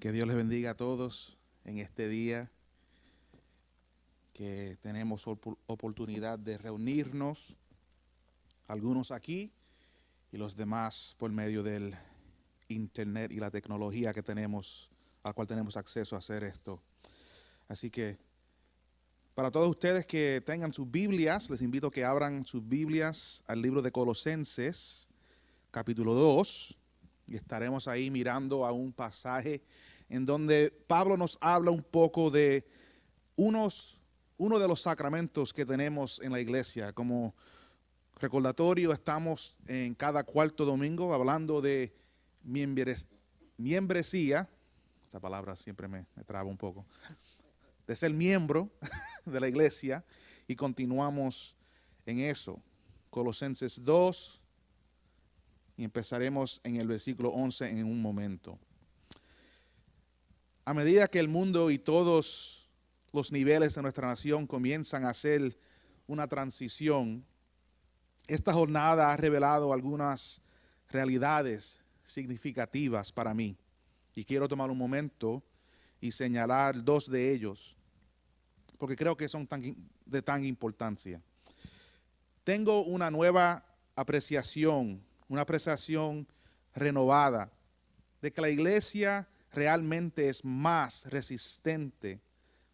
Que Dios les bendiga a todos en este día que tenemos oportunidad de reunirnos, algunos aquí y los demás por medio del internet y la tecnología que tenemos, al cual tenemos acceso a hacer esto. Así que para todos ustedes que tengan sus Biblias, les invito a que abran sus Biblias al libro de Colosenses, capítulo 2, y estaremos ahí mirando a un pasaje en donde Pablo nos habla un poco de uno de los sacramentos que tenemos en la iglesia. Como recordatorio, estamos en cada cuarto domingo hablando de membresía. Esa palabra siempre me traba un poco. De ser miembro de la iglesia, y continuamos en eso. Colosenses 2, y empezaremos en el versículo 11 en un momento. A medida que el mundo y todos los niveles de nuestra nación comienzan a hacer una transición, esta jornada ha revelado algunas realidades significativas para mí. Y quiero tomar un momento y señalar dos de ellos, porque creo que son de tan importancia. Tengo una nueva apreciación, una apreciación renovada de que la iglesia realmente es más resistente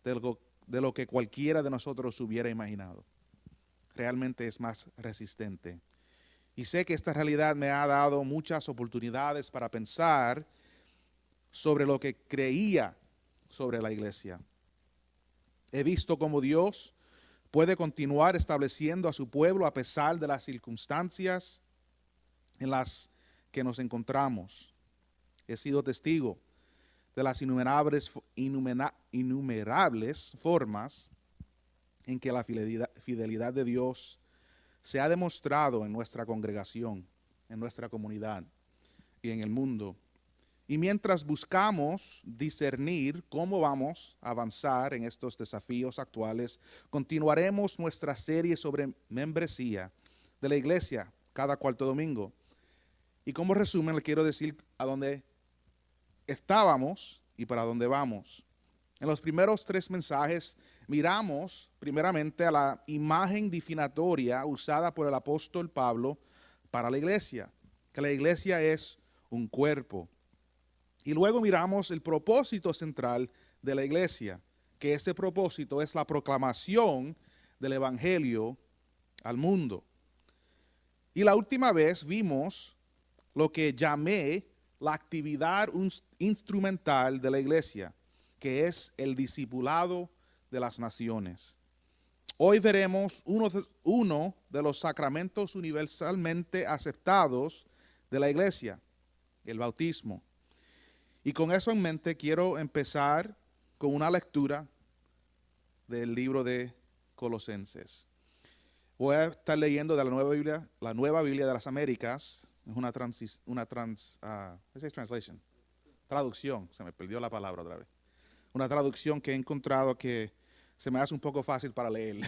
de lo que cualquiera de nosotros hubiera imaginado. Realmente es más resistente. Y sé que esta realidad me ha dado muchas oportunidades para pensar sobre lo que creía sobre la iglesia. He visto cómo Dios puede continuar estableciendo a su pueblo a pesar de las circunstancias en las que nos encontramos. He sido testigo de las innumerables formas en que la fidelidad de Dios se ha demostrado en nuestra congregación, en nuestra comunidad y en el mundo. Y mientras buscamos discernir cómo vamos a avanzar en estos desafíos actuales, continuaremos nuestra serie sobre membresía de la iglesia cada cuarto domingo. Y como resumen, le quiero decir a dónde estábamos y para dónde vamos. En los primeros 3 mensajes miramos primeramente a la imagen definitoria usada por el apóstol Pablo para la iglesia, que la iglesia es un cuerpo. Y luego miramos el propósito central de la iglesia, que ese propósito es la proclamación del evangelio al mundo. Y la última vez vimos lo que llamé la actividad instrumental de la iglesia, que es el discipulado de las naciones. Hoy veremos uno de los sacramentos universalmente aceptados de la iglesia, el bautismo. Y con eso en mente quiero empezar con una lectura del libro de Colosenses. Voy a estar leyendo de la Nueva Biblia de las Américas. Es traducción, se me perdió la palabra otra vez. Una traducción que he encontrado que se me hace un poco fácil para leer.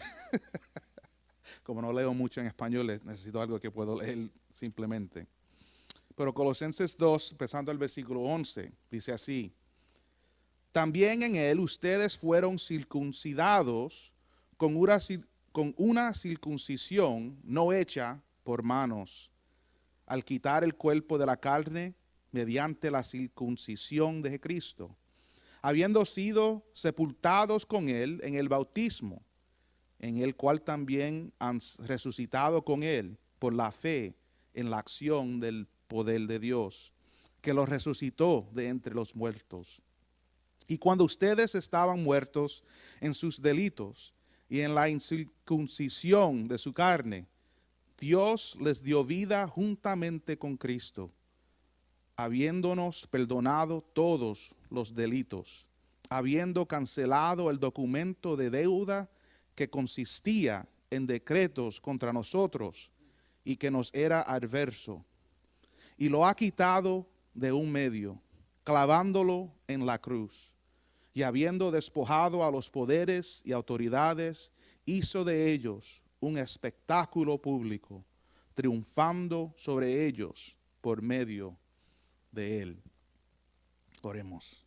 Como no leo mucho en español, necesito algo que puedo leer simplemente. Pero Colosenses 2, empezando el versículo 11, dice así: también en él ustedes fueron circuncidados con una circuncisión no hecha por manos, al quitar el cuerpo de la carne mediante la circuncisión de Cristo, habiendo sido sepultados con él en el bautismo, en el cual también han resucitado con él por la fe en la acción del poder de Dios, que los resucitó de entre los muertos. Y cuando ustedes estaban muertos en sus delitos y en la incircuncisión de su carne, Dios les dio vida juntamente con Cristo, habiéndonos perdonado todos los delitos, habiendo cancelado el documento de deuda que consistía en decretos contra nosotros y que nos era adverso, y lo ha quitado de un medio, clavándolo en la cruz. Y habiendo despojado a los poderes y autoridades, hizo de ellos un espectáculo público, triunfando sobre ellos por medio de él. Oremos.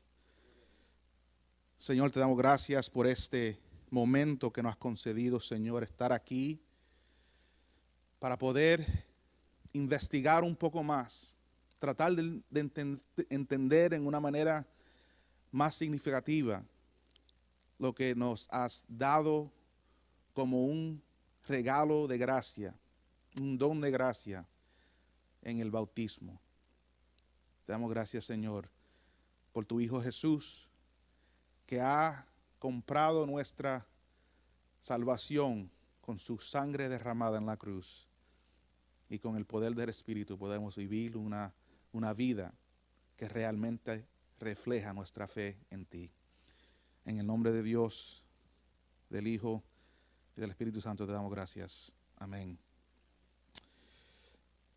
Señor, te damos gracias por este momento que nos has concedido, Señor, estar aquí para poder investigar un poco más, tratar de entender en una manera más significativa lo que nos has dado como un regalo de gracia, un don de gracia en el bautismo. Te damos gracias, Señor, por tu Hijo Jesús, que ha comprado nuestra salvación con su sangre derramada en la cruz. Y con el poder del Espíritu podemos vivir una vida que realmente refleja nuestra fe en ti. En el nombre de Dios, del Hijo y del Espíritu Santo te damos gracias. Amén.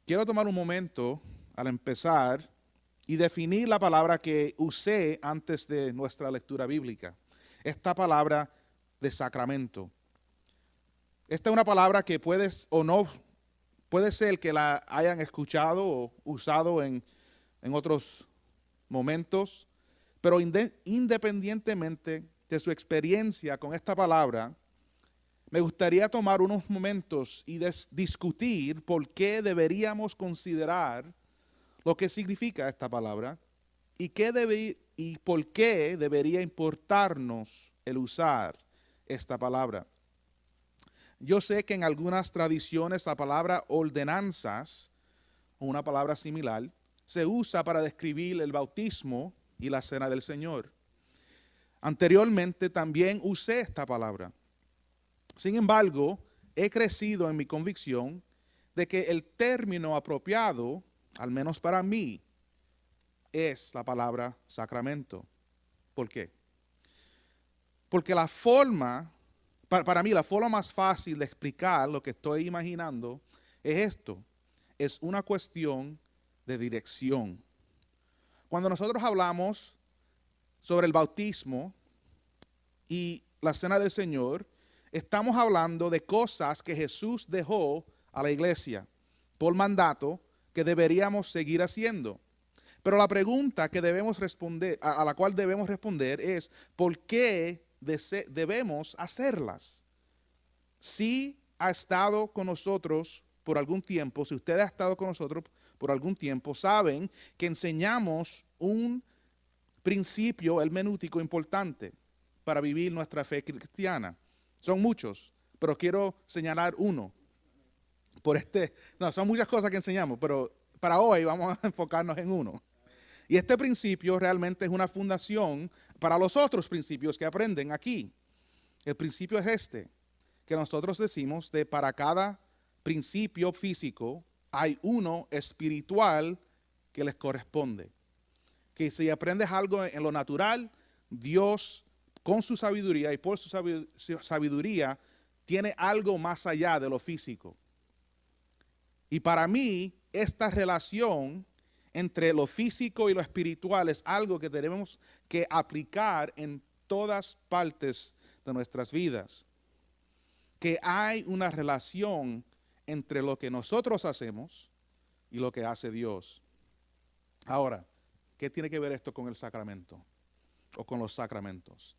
Quiero tomar un momento al empezar y definir la palabra que usé antes de nuestra lectura bíblica. Esta palabra de sacramento. Esta es una palabra que puedes o no, puede ser que la hayan escuchado o usado en otros momentos, pero independientemente de su experiencia con esta palabra, me gustaría tomar unos momentos y discutir por qué deberíamos considerar lo que significa esta palabra y por qué debería importarnos el usar esta palabra. Yo sé que en algunas tradiciones la palabra ordenanzas, o una palabra similar, se usa para describir el bautismo y la cena del Señor. Anteriormente también usé esta palabra. Sin embargo, he crecido en mi convicción de que el término apropiado, al menos para mí, es la palabra sacramento. ¿Por qué? Porque para mí la forma más fácil de explicar lo que estoy imaginando es esto. Es una cuestión de dirección. Cuando nosotros hablamos sobre el bautismo y la cena del Señor, estamos hablando de cosas que Jesús dejó a la iglesia por mandato que deberíamos seguir haciendo. Pero la pregunta que debemos responder, a la cual debemos responder es ¿por qué debemos hacerlas? Si ha estado con nosotros por algún tiempo, si usted ha estado con nosotros por algún tiempo, saben que enseñamos un principio hermenéutico importante para vivir nuestra fe cristiana. Son muchos, pero quiero señalar uno. Son muchas cosas que enseñamos, pero para hoy vamos a enfocarnos en uno. Y este principio realmente es una fundación para los otros principios que aprenden aquí. El principio es este, que nosotros decimos de para cada principio físico hay uno espiritual que les corresponde. Que si aprendes algo en lo natural, Dios con su sabiduría y por su sabiduría tiene algo más allá de lo físico. Y para mí, esta relación entre lo físico y lo espiritual es algo que tenemos que aplicar en todas partes de nuestras vidas. Que hay una relación entre lo que nosotros hacemos y lo que hace Dios. Ahora, ¿qué tiene que ver esto con el sacramento o con los sacramentos?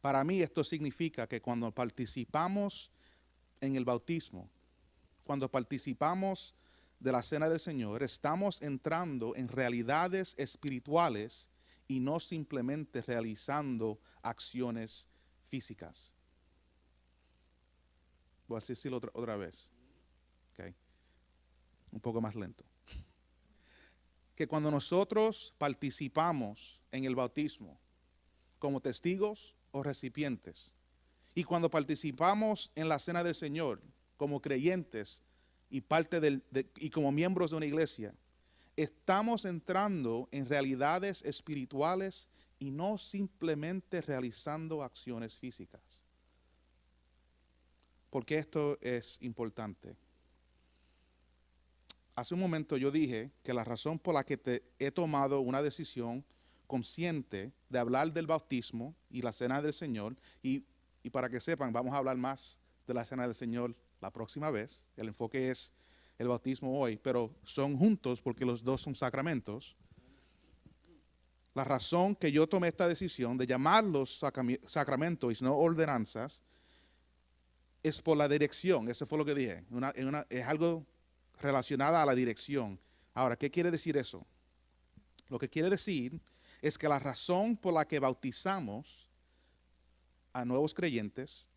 Para mí esto significa que cuando participamos en el bautismo, cuando participamos de la cena del Señor, estamos entrando en realidades espirituales y no simplemente realizando acciones físicas. Voy a decirlo otra vez. Okay. Un poco más lento. Que cuando nosotros participamos en el bautismo como testigos o recipientes, y cuando participamos en la cena del Señor como creyentes y y como miembros de una iglesia, estamos entrando en realidades espirituales y no simplemente realizando acciones físicas. ¿Por qué esto es importante? Hace un momento yo dije que la razón por la que he tomado una decisión consciente de hablar del bautismo y la cena del Señor, y para que sepan, vamos a hablar más de la cena del Señor la próxima vez. El enfoque es el bautismo hoy, pero son juntos porque los dos son sacramentos. la razón que yo tomé esta decisión de llamarlos sacramentos y no ordenanzas es por la dirección. Eso fue lo que dije. Es algo relacionado a la dirección. Ahora, ¿qué quiere decir eso? Lo que quiere decir es que la razón por la que bautizamos a nuevos creyentes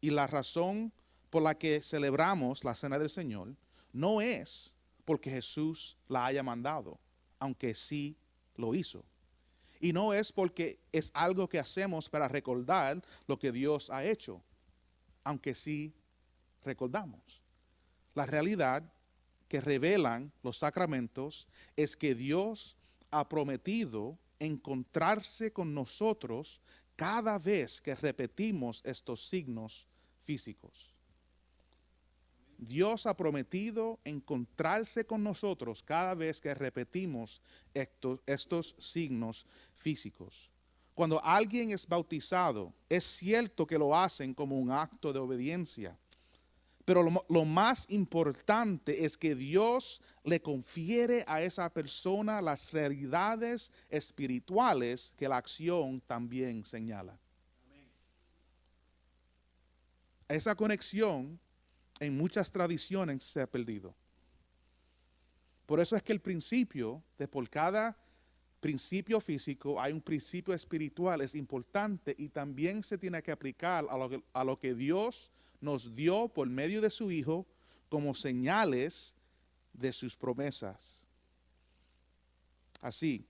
y la razón por la que celebramos la Cena del Señor no es porque Jesús la haya mandado, aunque sí lo hizo. Y no es porque es algo que hacemos para recordar lo que Dios ha hecho, aunque sí recordamos. La realidad que revelan los sacramentos es que Dios ha prometido encontrarse con nosotros cada vez que repetimos estos signos físicos. Dios ha prometido encontrarse con nosotros cada vez que repetimos estos signos físicos. Cuando alguien es bautizado, es cierto que lo hacen como un acto de obediencia, pero lo más importante es que Dios le confiere a esa persona las realidades espirituales que la acción también señala. Esa conexión en muchas tradiciones se ha perdido. Por eso es que el principio de por cada principio físico hay un principio espiritual, es importante y también se tiene que aplicar a lo que Dios nos dio por medio de su Hijo como señales de sus promesas. Así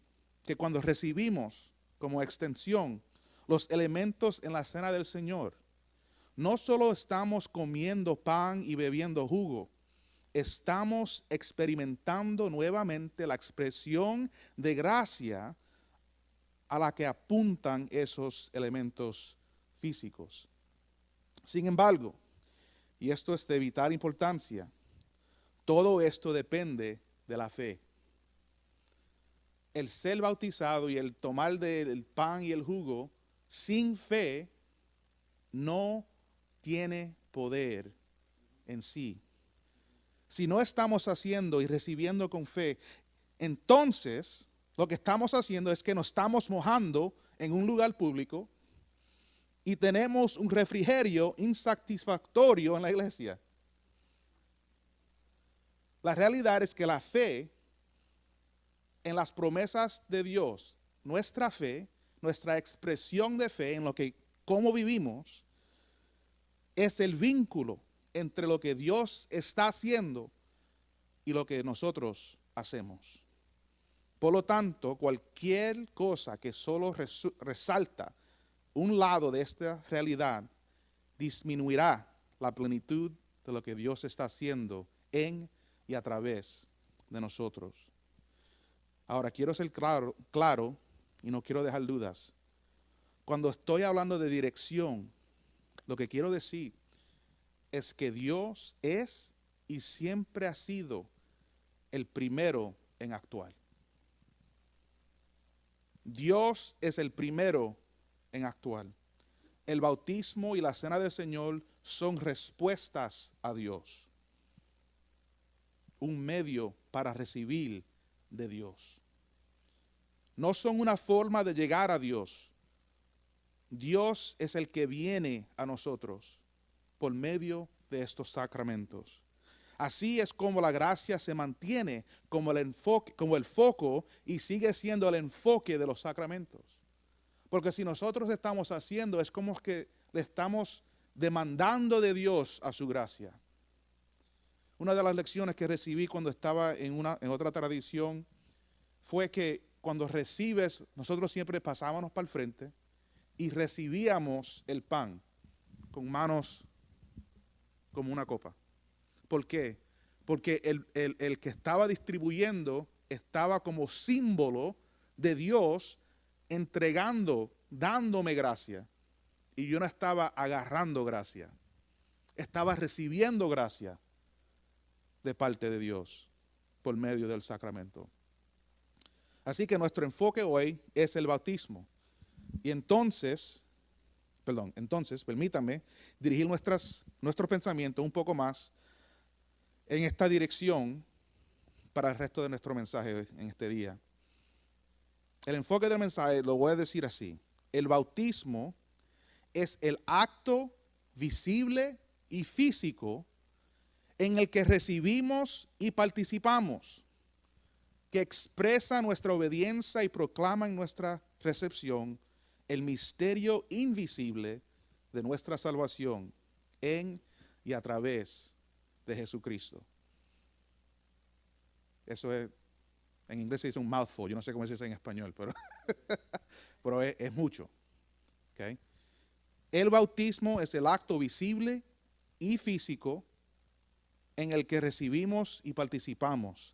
que cuando recibimos como extensión los elementos en la cena del Señor, no solo estamos comiendo pan y bebiendo jugo, estamos experimentando nuevamente la expresión de gracia a la que apuntan esos elementos físicos. Sin embargo, y esto es de vital importancia, todo esto depende de la fe. El ser bautizado y el tomar del pan y el jugo sin fe no tiene poder en sí. Si no estamos haciendo y recibiendo con fe, entonces lo que estamos haciendo es que nos estamos mojando en un lugar público y tenemos un refrigerio insatisfactorio en la iglesia. La realidad es que la fe en las promesas de Dios, nuestra fe, nuestra expresión de fe en cómo vivimos, es el vínculo entre lo que Dios está haciendo y lo que nosotros hacemos. Por lo tanto, cualquier cosa que solo resalta un lado de esta realidad disminuirá la plenitud de lo que Dios está haciendo en y a través de nosotros. Ahora, quiero ser claro y no quiero dejar dudas. Cuando estoy hablando de dirección, lo que quiero decir es que Dios es y siempre ha sido el primero en actuar. Dios es el primero en actuar. El bautismo y la cena del Señor son respuestas a Dios. Un medio para recibir de Dios. No son una forma de llegar a Dios. Dios es el que viene a nosotros por medio de estos sacramentos. Así es como la gracia se mantiene como el foco y sigue siendo el enfoque de los sacramentos. Porque si nosotros estamos haciendo, es como que le estamos demandando de Dios a su gracia. Una de las lecciones que recibí cuando estaba en otra tradición fue que cuando recibes, nosotros siempre pasábamos para el frente y recibíamos el pan con manos como una copa. ¿Por qué? Porque el que estaba distribuyendo estaba como símbolo de Dios entregando, dándome gracia. Y yo no estaba agarrando gracia. Estaba recibiendo gracia de parte de Dios por medio del sacramento. Así que nuestro enfoque hoy es el bautismo. Y entonces, permítanme dirigir nuestro pensamiento un poco más en esta dirección para el resto de nuestro mensaje en este día. El enfoque del mensaje lo voy a decir así. El bautismo es el acto visible y físico en el que recibimos y participamos, que expresa nuestra obediencia y proclama en nuestra recepción el misterio invisible de nuestra salvación en y a través de Jesucristo. Eso es, en inglés se dice un mouthful, yo no sé cómo se dice en español, pero es mucho. ¿Okay? El bautismo es el acto visible y físico en el que recibimos y participamos,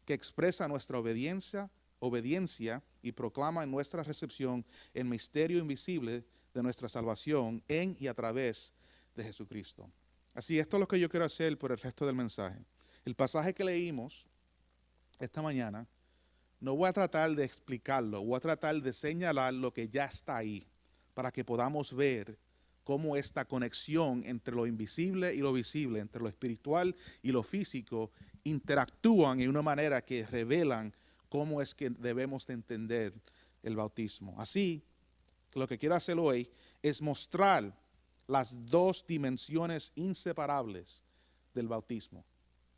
que expresa nuestra obediencia y proclama en nuestra recepción el misterio invisible de nuestra salvación en y a través de Jesucristo. Así, esto es lo que yo quiero hacer por el resto del mensaje. El pasaje que leímos esta mañana, no voy a tratar de explicarlo, voy a tratar de señalar lo que ya está ahí, para que podamos ver cómo esta conexión entre lo invisible y lo visible, entre lo espiritual y lo físico, interactúan en una manera que revelan cómo es que debemos de entender el bautismo. Así, lo que quiero hacer hoy es mostrar las dos dimensiones inseparables del bautismo,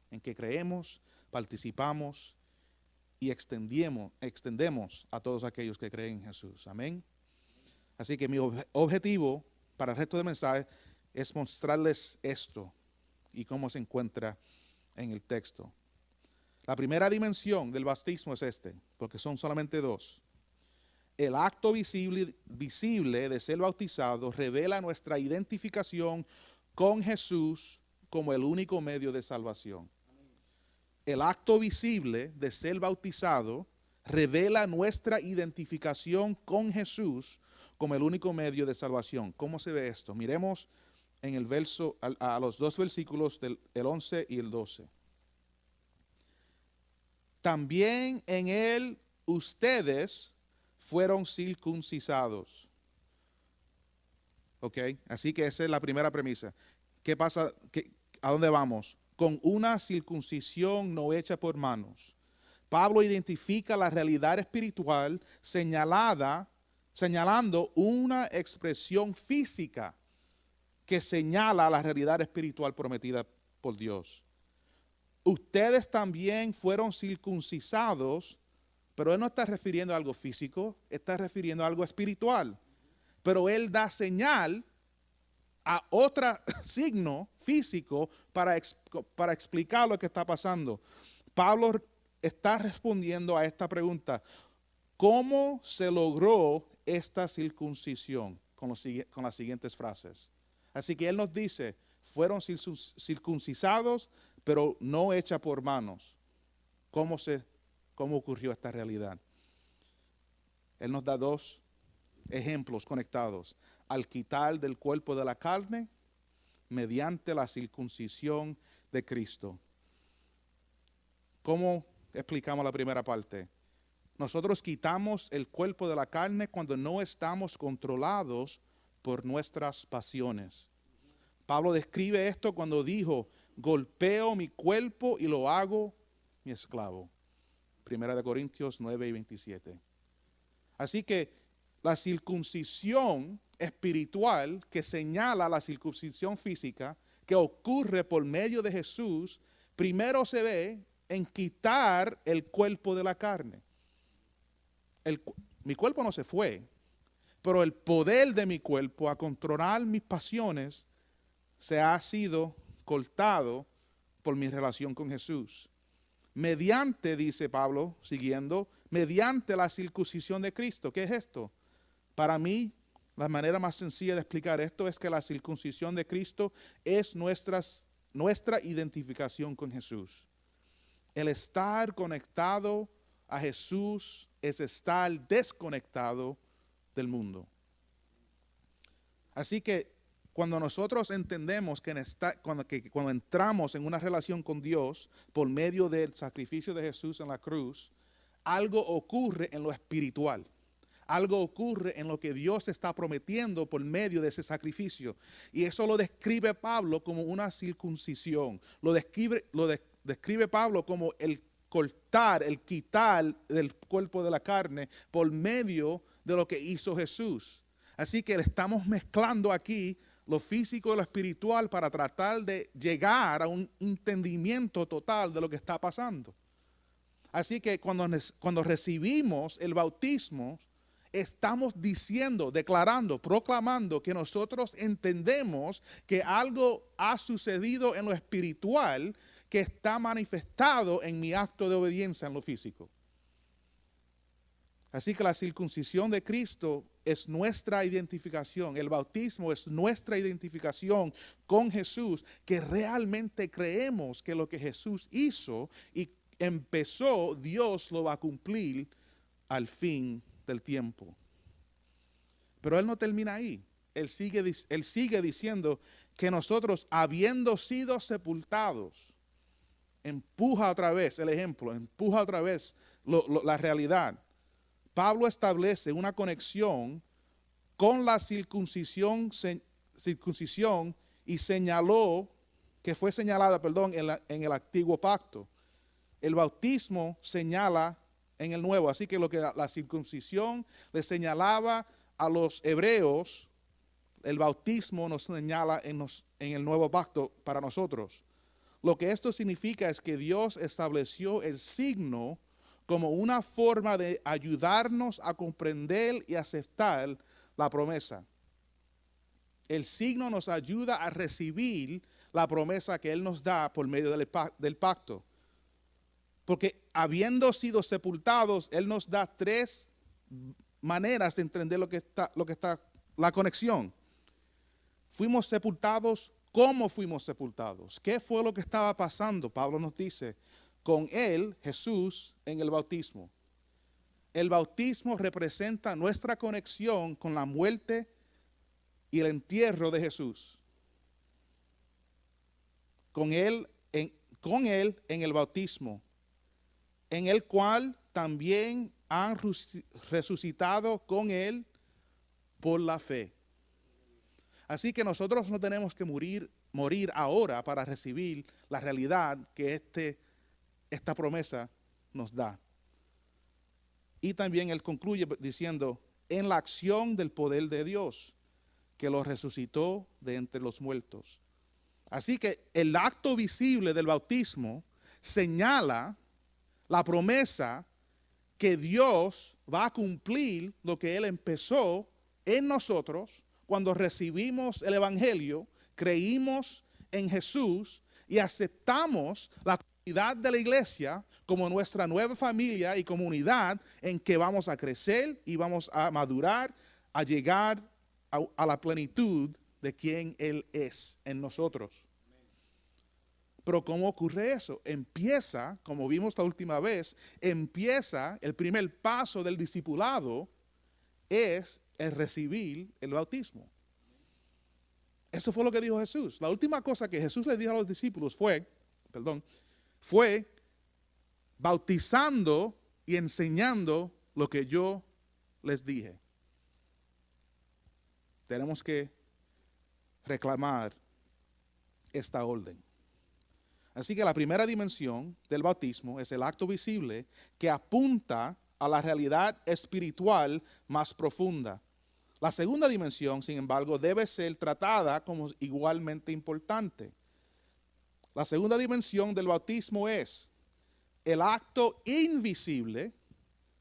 en que creemos, participamos y extendemos a todos aquellos que creen en Jesús. Amén. Así que mi objetivo para el resto del mensaje es mostrarles esto y cómo se encuentra en el texto. La primera dimensión del bautismo es porque son solamente dos. El acto visible de ser bautizado revela nuestra identificación con Jesús como el único medio de salvación. El acto visible de ser bautizado revela nuestra identificación con Jesús como el único medio de salvación. ¿Cómo se ve esto? Miremos en el verso, a los dos versículos del 11 y el 12. También en él ustedes fueron circuncisados. ¿Ok? Así que esa es la primera premisa. ¿Qué pasa? ¿A dónde vamos? Con una circuncisión no hecha por manos. Pablo identifica la realidad espiritual señalando una expresión física que señala la realidad espiritual prometida por Dios. Ustedes también fueron circuncisados, pero él no está refiriendo a algo físico, está refiriendo a algo espiritual. Pero él da señal a otro signo físico para explicar lo que está pasando. Pablo está respondiendo a esta pregunta: ¿cómo se logró esta circuncisión? Con las siguientes frases. Así que él nos dice, fueron circuncisados, pero no hecha por manos. ¿Cómo ocurrió esta realidad? Él nos da dos ejemplos conectados: al quitar del cuerpo de la carne mediante la circuncisión de Cristo. ¿Cómo explicamos la primera parte? Nosotros quitamos el cuerpo de la carne cuando no estamos controlados por nuestras pasiones. Pablo describe esto cuando dijo: golpeo mi cuerpo y lo hago mi esclavo. Primera de Corintios 9 y 27. Así que la circuncisión espiritual que señala la circuncisión física que ocurre por medio de Jesús, primero se ve en quitar el cuerpo de la carne. Mi cuerpo no se fue, pero el poder de mi cuerpo a controlar mis pasiones se ha sido cortado por mi relación con Jesús. Mediante, dice Pablo, siguiendo, mediante la circuncisión de Cristo. ¿Qué es esto? Para mí, la manera más sencilla de explicar esto es que la circuncisión de Cristo es nuestra identificación con Jesús. El estar conectado a Jesús es estar desconectado del mundo. Así que cuando nosotros entendemos cuando entramos en una relación con Dios por medio del sacrificio de Jesús en la cruz, algo ocurre en lo espiritual. Algo ocurre en lo que Dios está prometiendo por medio de ese sacrificio. Y eso lo describe Pablo como una circuncisión. Lo describe Pablo como el cortar, el quitar del cuerpo de la carne por medio de lo que hizo Jesús. Así que estamos mezclando aquí lo físico y lo espiritual para tratar de llegar a un entendimiento total de lo que está pasando. Así que cuando recibimos el bautismo, estamos diciendo, declarando, proclamando que nosotros entendemos que algo ha sucedido en lo espiritual que está manifestado en mi acto de obediencia en lo físico. Así que la circuncisión de Cristo es nuestra identificación. El bautismo es nuestra identificación con Jesús, que realmente creemos que lo que Jesús hizo y empezó, Dios lo va a cumplir al fin del tiempo. Pero Él no termina ahí. Él sigue diciendo que nosotros, habiendo sido sepultados, empuja otra vez el ejemplo, empuja otra vez la realidad. Pablo establece una conexión con la circuncisión y señaló, que fue señalada, en el antiguo pacto. El bautismo señala en el nuevo, así que lo que la circuncisión le señalaba a los hebreos, el bautismo nos señala en el nuevo pacto para nosotros. Lo que esto significa es que Dios estableció el signo como una forma de ayudarnos a comprender y aceptar la promesa. El signo nos ayuda a recibir la promesa que Él nos da por medio del pacto. Porque habiendo sido sepultados, Él nos da tres maneras de entender lo que está la conexión. Fuimos sepultados. ¿Cómo fuimos sepultados? ¿Qué fue lo que estaba pasando? Pablo nos dice, con Él, Jesús, en el bautismo. El bautismo representa nuestra conexión con la muerte y el entierro de Jesús. Con Él en el bautismo, en el cual también han resucitado con Él por la fe. Así que nosotros no tenemos que morir ahora para recibir la realidad que esta promesa nos da. Y también Él concluye diciendo, en la acción del poder de Dios, que lo resucitó de entre los muertos. Así que el acto visible del bautismo señala la promesa que Dios va a cumplir lo que Él empezó en nosotros cuando recibimos el Evangelio, creímos en Jesús y aceptamos la comunidad de la iglesia como nuestra nueva familia y comunidad en que vamos a crecer y vamos a madurar, a llegar a la plenitud de quien Él es en nosotros. Pero ¿cómo ocurre eso? Empieza, como vimos la última vez, el primer paso del discipulado es el recibir el bautismo. Eso fue lo que dijo Jesús. La última cosa que Jesús le dijo a los discípulos fue bautizando y enseñando lo que yo les dije. Tenemos que reclamar esta orden. Así que la primera dimensión del bautismo es el acto visible que apunta a la realidad espiritual más profunda. La segunda dimensión, sin embargo, debe ser tratada como igualmente importante. La segunda dimensión del bautismo es el acto invisible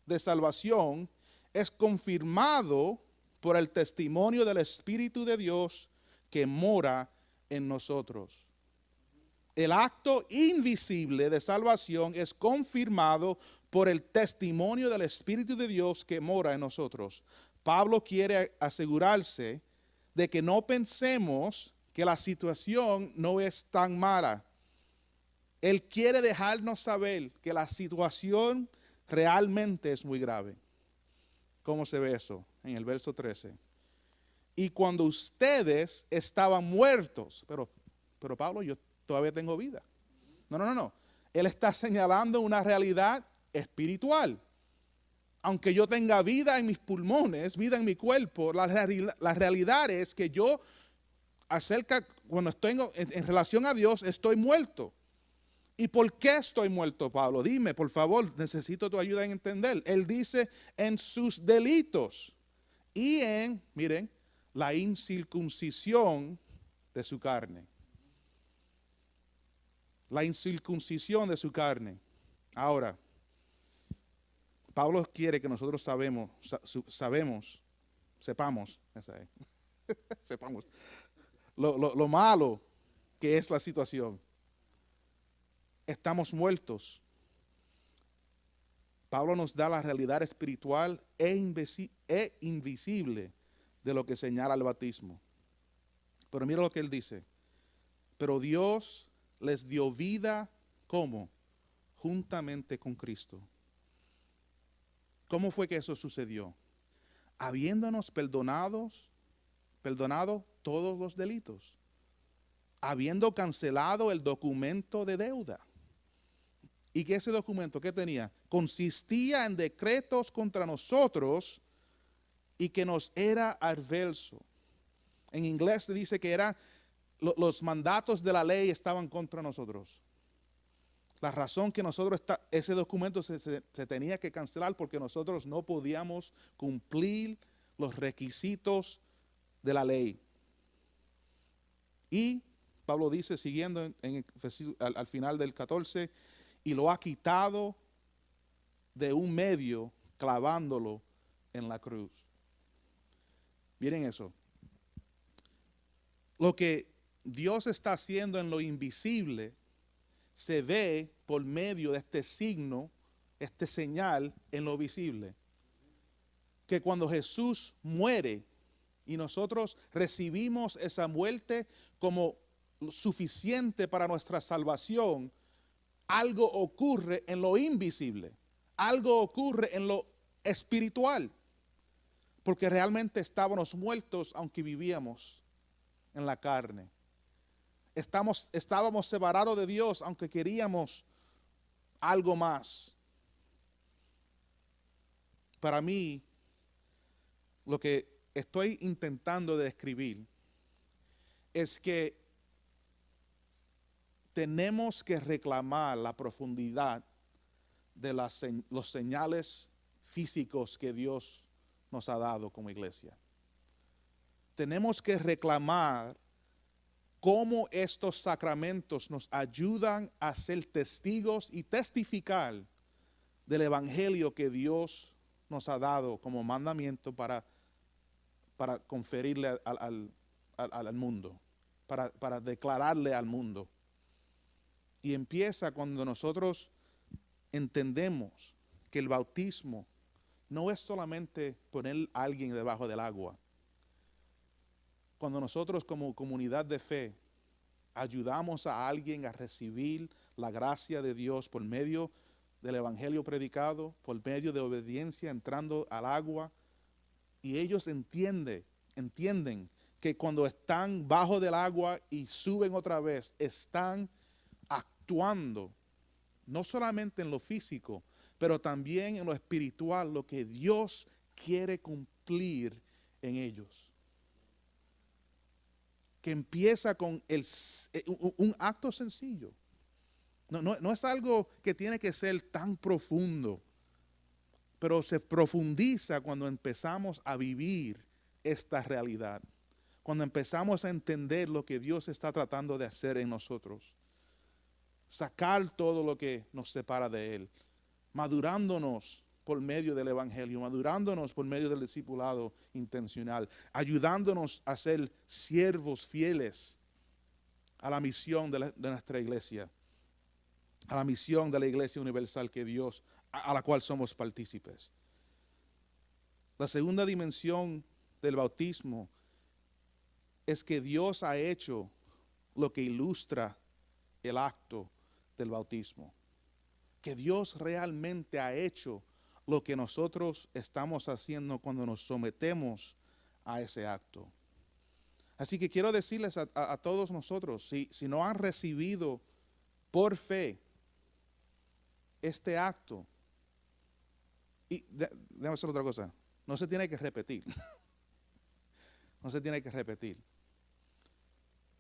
de salvación es confirmado por el testimonio del Espíritu de Dios que mora en nosotros. El acto invisible de salvación es confirmado por el testimonio del Espíritu de Dios que mora en nosotros. Pablo quiere asegurarse de que no pensemos que la situación no es tan mala. Él quiere dejarnos saber que la situación realmente es muy grave. ¿Cómo se ve eso? En el verso 13. Y cuando ustedes estaban muertos, pero Pablo, yo todavía tengo vida. No. Él está señalando una realidad espiritual. Aunque yo tenga vida en mis pulmones, vida en mi cuerpo, la realidad es que yo cuando estoy en relación a Dios, estoy muerto. ¿Y por qué estoy muerto, Pablo? Dime, por favor, necesito tu ayuda en entender. Él dice, en sus delitos y en, miren, la incircuncisión de su carne. La incircuncisión de su carne. Ahora, Pablo quiere que nosotros sepamos, esa es, sepamos lo malo que es la situación. Estamos muertos. Pablo nos da la realidad espiritual e invisible de lo que señala el bautismo. Pero mira lo que él dice. Pero Dios les dio vida, ¿cómo? Juntamente con Cristo. ¿Cómo fue que eso sucedió? Habiéndonos perdonado todos los delitos, habiendo cancelado el documento de deuda. Y que ese documento, ¿qué tenía? Consistía en decretos contra nosotros y que nos era adverso. En inglés se dice que los mandatos de la ley estaban contra nosotros. La razón que ese documento se tenía que cancelar porque nosotros no podíamos cumplir los requisitos de la ley. Y Pablo dice, siguiendo al final del 14, y lo ha quitado de un medio, clavándolo en la cruz. Miren eso. Lo que Dios está haciendo en lo invisible se ve por medio de este signo, este señal en lo visible. Que cuando Jesús muere y nosotros recibimos esa muerte como suficiente para nuestra salvación, algo ocurre en lo invisible, algo ocurre en lo espiritual, porque realmente estábamos muertos aunque vivíamos en la carne. Estábamos separados de Dios aunque queríamos algo más. Para mí, lo que estoy intentando describir es que tenemos que reclamar la profundidad de los señales físicos que Dios nos ha dado como iglesia. Tenemos que reclamar cómo estos sacramentos nos ayudan a ser testigos y testificar del evangelio que Dios nos ha dado como mandamiento para conferirle al mundo, para declararle al mundo. Y empieza cuando nosotros entendemos que el bautismo no es solamente poner a alguien debajo del agua. Cuando nosotros como comunidad de fe ayudamos a alguien a recibir la gracia de Dios por medio del evangelio predicado, por medio de obediencia entrando al agua, y ellos entienden que cuando están bajo del agua y suben otra vez, están actuando no solamente en lo físico, pero también en lo espiritual, lo que Dios quiere cumplir en ellos. Que empieza con un acto sencillo. No es algo que tiene que ser tan profundo, pero se profundiza cuando empezamos a vivir esta realidad, cuando empezamos a entender lo que Dios está tratando de hacer en nosotros, sacar todo lo que nos separa de Él, madurándonos por medio del evangelio, madurándonos por medio del discipulado intencional, ayudándonos a ser siervos fieles a la misión de nuestra iglesia, a la misión de la iglesia universal que Dios, a la cual somos partícipes. La segunda dimensión del bautismo es que Dios ha hecho lo que ilustra el acto del bautismo. Que Dios realmente ha hecho lo que nosotros estamos haciendo cuando nos sometemos a ese acto. Así que quiero decirles a todos nosotros, si no han recibido por fe este acto, y déjame hacer otra cosa, no se tiene que repetir. No se tiene que repetir.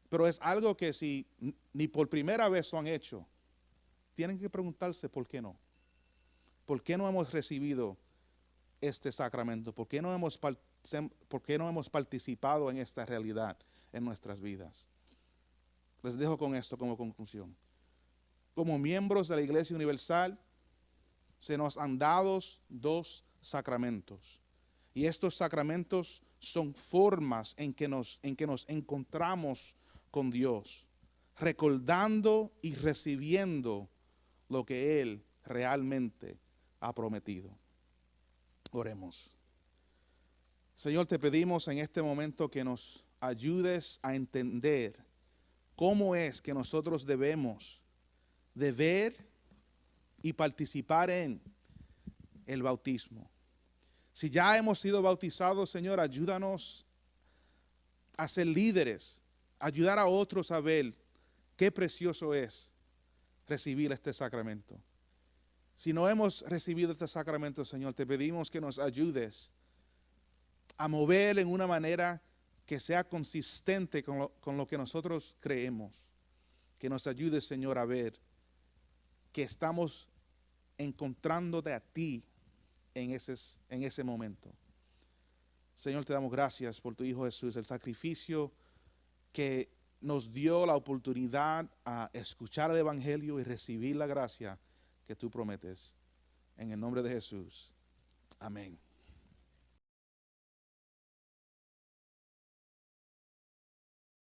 Pero es algo que si ni por primera vez lo han hecho, tienen que preguntarse por qué no. ¿Por qué no hemos recibido este sacramento? ¿Por qué no hemos participado en esta realidad en nuestras vidas? Les dejo con esto como conclusión. Como miembros de la Iglesia Universal, se nos han dado 2 sacramentos. Y estos sacramentos son formas en que nos encontramos con Dios, recordando y recibiendo lo que Él realmente ha prometido. Oremos. Señor, te pedimos en este momento que nos ayudes a entender cómo es que nosotros debemos de ver y participar en el bautismo. Si ya hemos sido bautizados, Señor, ayúdanos a ser líderes, ayudar a otros a ver qué precioso es recibir este sacramento. Si no hemos recibido este sacramento, Señor, te pedimos que nos ayudes a mover en una manera que sea consistente con lo que nosotros creemos. Que nos ayudes, Señor, a ver que estamos encontrándote a ti en ese momento. Señor, te damos gracias por tu Hijo Jesús, el sacrificio que nos dio la oportunidad a escuchar el Evangelio y recibir la gracia que tú prometes. En el nombre de Jesús. Amén.